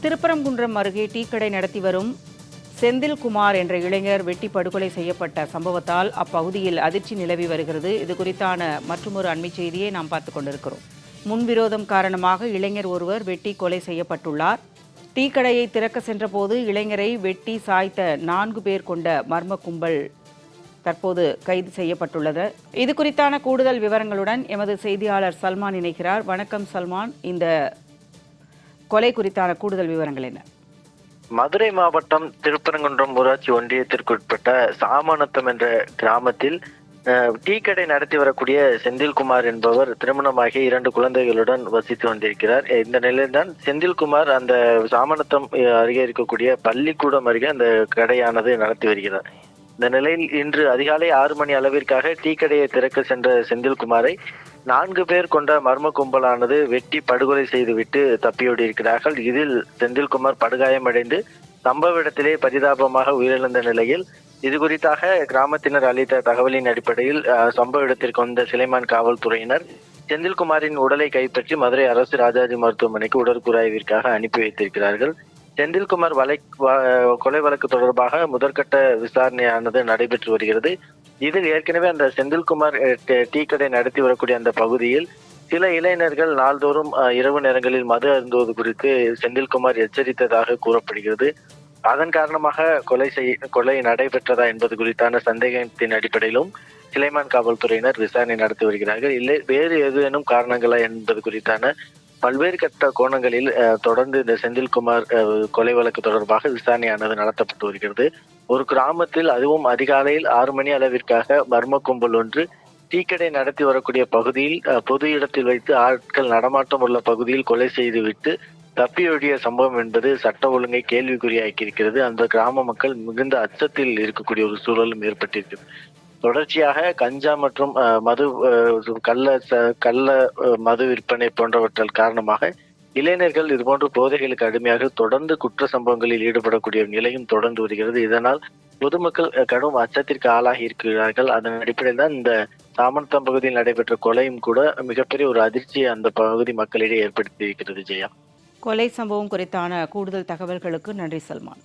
திருப்பரங்குன்றம் அருகே டீக்கடை நடத்தி வரும் செந்தில்குமார் என்ற இளைஞர் வெட்டி படுகொலை செய்யப்பட்ட சம்பவத்தால் அப்பகுதியில் அதிர்ச்சி நிலவி வருகிறது. இது குறித்தான மற்றொரு அண்மைச் செய்தியை நாம் பார்த்துக் கொண்டிருக்கிறோம். முன்விரோதம் காரணமாக இளைஞர் ஒருவர் வெட்டி கொலை செய்யப்பட்டுள்ளார். டீக்கடையை திறக்க சென்றபோது இளைஞரை வெட்டி சாய்த்த 4 பேர் கொண்ட மர்ம கும்பல் தற்போது கைது செய்யப்பட்டுள்ளது. இது குறித்தான கூடுதல் விவரங்களுடன் எமது செய்தியாளர் சல்மான் இணைகிறார். வணக்கம் சல்மான், இந்த கொலை குறித்தான கூடுதல் விவரங்கள் என்ன? மதுரை மாவட்டம் திருப்பரங்குன்றம் ஊராட்சி ஒன்றியத்திற்குட்பட்ட சாமநத்தம் என்ற கிராமத்தில் டீக்கடை நடத்தி வரக்கூடிய செந்தில்குமார் என்பவர் திருமணமாகி 2 குழந்தைகளுடன் வசித்து வந்திருக்கிறார். இந்த நிலையில்தான் செந்தில்குமார் அந்த சாமநத்தம் அருகே இருக்கக்கூடிய பள்ளிக்கூடம் அருகே அந்த கடையானது நடத்தி வருகிறார். இந்த நிலையில் இன்று அதிகாலை 6 மணி அளவிற்காக டீக்கடையை திறக்க சென்ற செந்தில்குமாரை 4 பேர் கொண்ட மர்ம கும்பலானது வெட்டி படுகொலை செய்துவிட்டு தப்பியோடி இருக்கிறார்கள். இதில் செந்தில்குமார் படுகாயமடைந்து சம்பவ இடத்திலே பரிதாபமாக உயிரிழந்த நிலையில் இது குறித்தாக கிராமத்தினர் அளித்த தகவலின் அடிப்படையில் சம்பவ இடத்திற்கு வந்த சிலைமான் காவல்துறையினர் செந்தில்குமாரின் உடலை கைப்பற்றி மதுரை அரசு ராஜாஜி மருத்துவமனைக்கு உடற்கூறாய்விற்காக அனுப்பி வைத்திருக்கிறார்கள். செந்தில்குமார் கொலை வழக்கு தொடர்பாக முதற்கட்ட விசாரணையானது நடைபெற்று வருகிறது. இதில் ஏற்கனவே அந்த செந்தில்குமார் டீக்கடை நடத்தி வரக்கூடிய அந்த பகுதியில் சில இளைஞர்கள் நாள்தோறும் இரவு நேரங்களில் மது அருந்துவது குறித்து செந்தில்குமார் எச்சரித்ததாக கூறப்படுகிறது. அதன் காரணமாக கொலை நடைபெற்றதா என்பது குறித்தான சந்தேகத்தின் அடிப்படையிலும் சிலைமான் காவல்துறையினர் விசாரணை நடத்தி வருகிறார்கள். இல்லை வேறு ஏதேனும் காரணங்களா என்பது குறித்தான பல்வேறு கட்ட கோணங்களில் தொடர்ந்து இந்த செந்தில்குமார் கொலை வழக்கு தொடர்பாக விசாரணையானது நடத்தப்பட்டு வருகிறது. ஒரு கிராமத்தில் அதுவும் அதிகாலையில் 6 மணி அளவிற்காக மர்ம கும்பல் ஒன்று டீக்கடை நடத்தி வரக்கூடிய பகுதியில் பொது இடத்தில் வைத்து ஆட்கள் நடமாட்டம் உள்ள பகுதியில் கொலை செய்துவிட்டு தப்பியோடிய சம்பவம் என்பது சட்ட ஒழுங்கை கேள்விக்குறியாக்கியிருக்கிறது. அந்த கிராம மக்கள் மிகுந்த அச்சத்தில் இருக்கக்கூடிய ஒரு சூழலும் ஏற்பட்டிருக்கிறது. தொடர்ச்சியாக கஞ்சா மற்றும் கள்ள மது விற்பனை போன்றவற்றால் காரணமாக இளைஞர்கள் இதுபோன்ற போதைகளுக்கு அடிமையாக தொடர்ந்து குற்ற சம்பவங்களில் ஈடுபடக்கூடிய நிலையும் தொடர்ந்து வருகிறது. இதனால் பொதுமக்கள் கடும் அச்சத்திற்கு ஆளாகி இருக்கிறார்கள். அதன் அடிப்படையில் தான் இந்த சாமநத்தம் பகுதியில் நடைபெற்ற கொலையும் கூட மிகப்பெரிய ஒரு அதிர்ச்சியை அந்த பகுதி மக்களிடையே ஏற்படுத்தி இருக்கிறது. ஜெயா, கொலை சம்பவம் குறித்தான கூடுதல் தகவல்களுக்கு நன்றி சல்மான்.